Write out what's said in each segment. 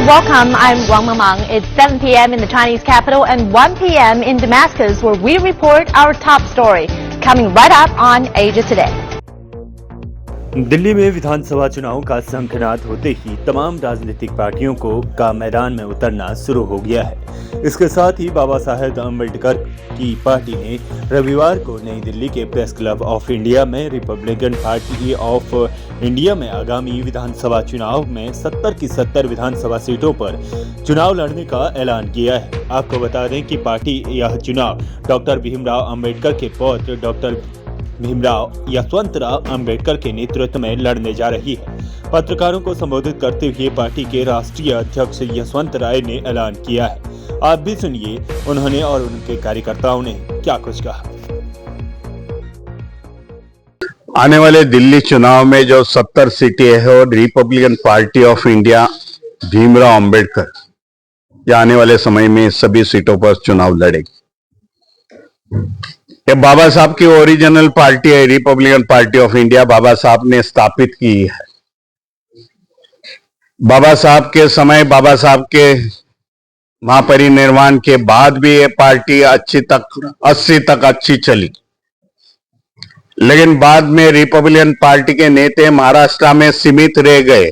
welcome. I'm Wang Mamang. It's 7 p.m. in the Chinese capital and 1 p.m. in Damascus, where we report our top story. Coming right up on Asia Today. Delhi में विधानसभा चुनाव का शंखनाद होते ही तमाम राजनीतिक पार्टियों का मैदान में उतरना शुरू हो गया है। इसके साथ ही बाबा साहेब अम्बेडकर की पार्टी ने रविवार को नई दिल्ली के प्रेस क्लब ऑफ इंडिया में रिपब्लिकन पार्टी ऑफ इंडिया में आगामी विधानसभा चुनाव में 70 की 70 विधानसभा सीटों पर चुनाव लड़ने का ऐलान किया है। आपको बता दें कि पार्टी यह चुनाव डॉक्टर भीमराव अम्बेडकर के पौत्र डॉक्टर भीमराव यशवंतराव अम्बेडकर के नेतृत्व में लड़ने जा रही है। पत्रकारों को संबोधित करते हुए पार्टी के राष्ट्रीय अध्यक्ष यशवंत राय ने ऐलान किया है। आप भी सुनिए उन्होंने और उनके कार्यकर्ताओं ने क्या कुछ कहा। आने वाले दिल्ली चुनाव में जो 70 सीटें है और Republican party of India Bhimrao Ambedkar या आने वाले समय में सभी सीटों पर चुनाव लड़ेगी। ये बाबा साहब की ओरिजिनल पार्टी है, रिपब्लिकन पार्टी ऑफ इंडिया बाबा साहब ने स्थापित की है। बाबा साहब के समय, बाबा साहब के महापरिनिर्वाण के बाद भी ये पार्टी 80 तक अच्छी चली, लेकिन बाद में रिपब्लिकन पार्टी के नेता महाराष्ट्र में सीमित रह गए।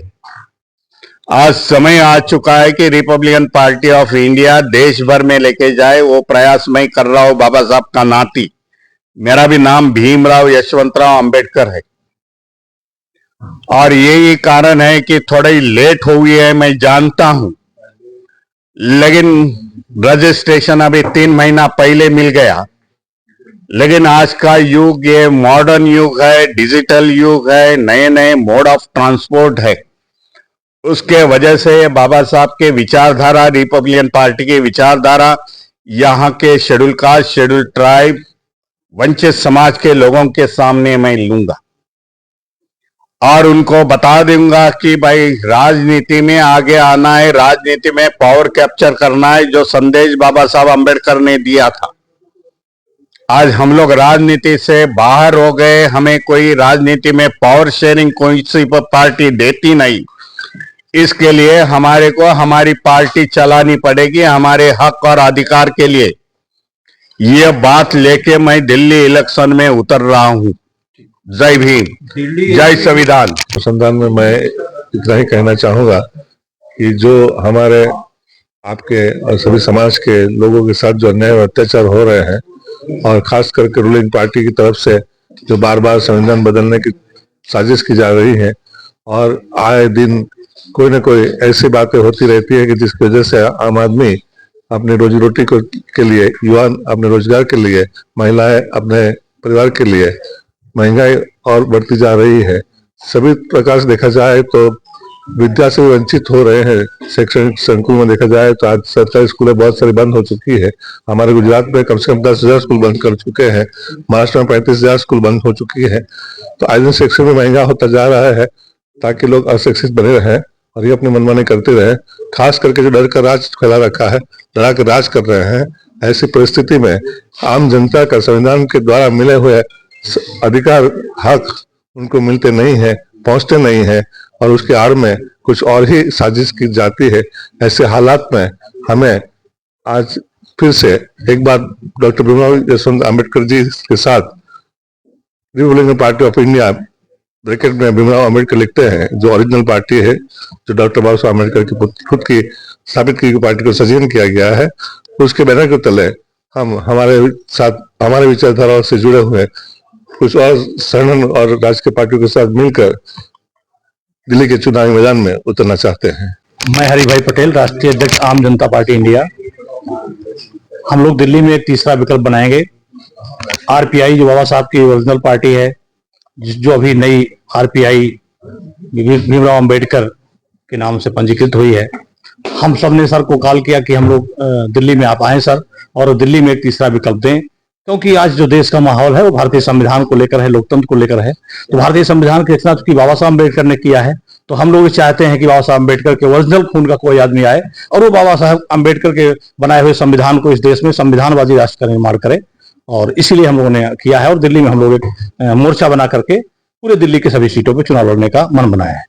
आज समय आ चुका है कि रिपब्लिकन पार्टी ऑफ इंडिया देश भर में लेके जाए। वो प्रयास मैं कर रहा हूं बाबा साहब का नाती। मेरा भी नाम भीमराव यशवंतराव अम्बेडकर है और यही कारण है कि थोड़ी लेट हुई है, मैं जानता हूं, लेकिन रजिस्ट्रेशन अभी 3 महीना पहले मिल गया। लेकिन आज का युग ये मॉडर्न युग है, डिजिटल युग है, नए नए मोड ऑफ ट्रांसपोर्ट है। उसके वजह से बाबा साहब के विचारधारा, रिपब्लिकन पार्टी की विचारधारा यहाँ के शेड्यूल कास्ट, शेड्यूल ट्राइब, वंचित समाज के लोगों के सामने मैं लूंगा और उनको बता दूंगा कि भाई राजनीति में आगे आना है, राजनीति में पावर कैप्चर करना है। जो संदेश बाबा साहब अम्बेडकर ने दिया था, आज हम लोग राजनीति से बाहर हो गए। हमें कोई राजनीति में पावर शेयरिंग कोई सी पार्टी देती नहीं। इसके लिए हमारे को हमारी पार्टी चलानी पड़ेगी, हमारे हक और अधिकार के लिए। ये बात लेके मैं दिल्ली इलेक्शन में उतर रहा हूं। जय भीम, जय संविधान। अनुसंधान में मैं इतना ही कहना चाहूंगा कि जो हमारे आपके और सभी समाज के लोगों के साथ जो अन्याय और अत्याचार हो रहे हैं और खास करके रूलिंग पार्टी की तरफ से जो बार बार संविधान बदलने की साजिश की जा रही है और आए दिन कोई ना कोई ऐसी बातें होती रहती है कि जिसकी वजह से आम आदमी अपने रोजी रोटी के लिए, युवा अपने रोजगार के लिए, महिलाएं अपने परिवार के लिए महंगाई और बढ़ती जा रही है। सभी प्रकार से देखा जाए तो विद्या से वंचित हो रहे हैं। शैक्षणिक संकुल में देखा जाए तो आज सरकारी स्कूलें बहुत सारी बंद हो चुकी है। हमारे गुजरात में कम से कम 10,000 स्कूल बंद कर चुके हैं, महाराष्ट्र में 35,000 स्कूल बंद हो चुकी है। तो आज दिन शिक्षा में महंगा होता जा रहा है ताकि लोग अशिक्षित बने रहे और ये अपनी मनमानी करते रहे। खास करके जो डर का राज फैला रखा है, डरा के राज कर रहे हैं, ऐसी परिस्थिति में आम जनता का संविधान के द्वारा मिले हुए अधिकार, हक उनको मिलते नहीं है, पहुंचते नहीं है और उसके आड़ में कुछ और ही साजिश की जाती है। ऐसे हालात में हमें आज फिर से एक बार डॉक्टर भीमराव यशवंत अम्बेडकर जी के साथ Republican party of India bracket में भीमराव अम्बेडकर लिखते हैं, जो ओरिजिनल पार्टी है, जो डॉक्टर बाबा साहब अम्बेडकर की खुद की स्थापित की पार्टी को सजीवन किया गया है, उसके बैनर के तले हम हमारे साथ, हमारे विचारधाराओं से जुड़े हुए कुछ और संगठन और राजकीय पार्टियों के साथ मिलकर दिल्ली के चुनावी मैदान में उतरना चाहते हैं। मैं हरिभाई पटेल, राष्ट्रीय अध्यक्ष आम जनता पार्टी इंडिया। हम लोग दिल्ली में एक तीसरा विकल्प बनाएंगे। आरपीआई जो बाबा साहब की ओरिजिनल पार्टी है, जो अभी नई आरपीआई भीमराव अम्बेडकर के नाम से पंजीकृत हुई है, हम सब ने सर को कॉल किया कि हम लोग दिल्ली में आप आए सर और दिल्ली में एक तीसरा विकल्प दें, क्योंकि आज जो देश का माहौल है वो भारतीय संविधान को लेकर है, लोकतंत्र को लेकर है। तो भारतीय संविधान की रचना की बाबा साहब अम्बेडकर ने किया है, तो हम लोग चाहते हैं कि बाबा साहब अम्बेडकर के ओरिजिनल खून का कोई आदमी आए और वो बाबा साहब अम्बेडकर के बनाए हुए संविधान को इस देश में संविधानवादी राष्ट्र का निर्माण करे। और इसीलिए हम लोगों ने किया है और दिल्ली में हम लोग एक मोर्चा बना करके पूरे दिल्ली के सभी सीटों पर चुनाव लड़ने का मन बनाया है।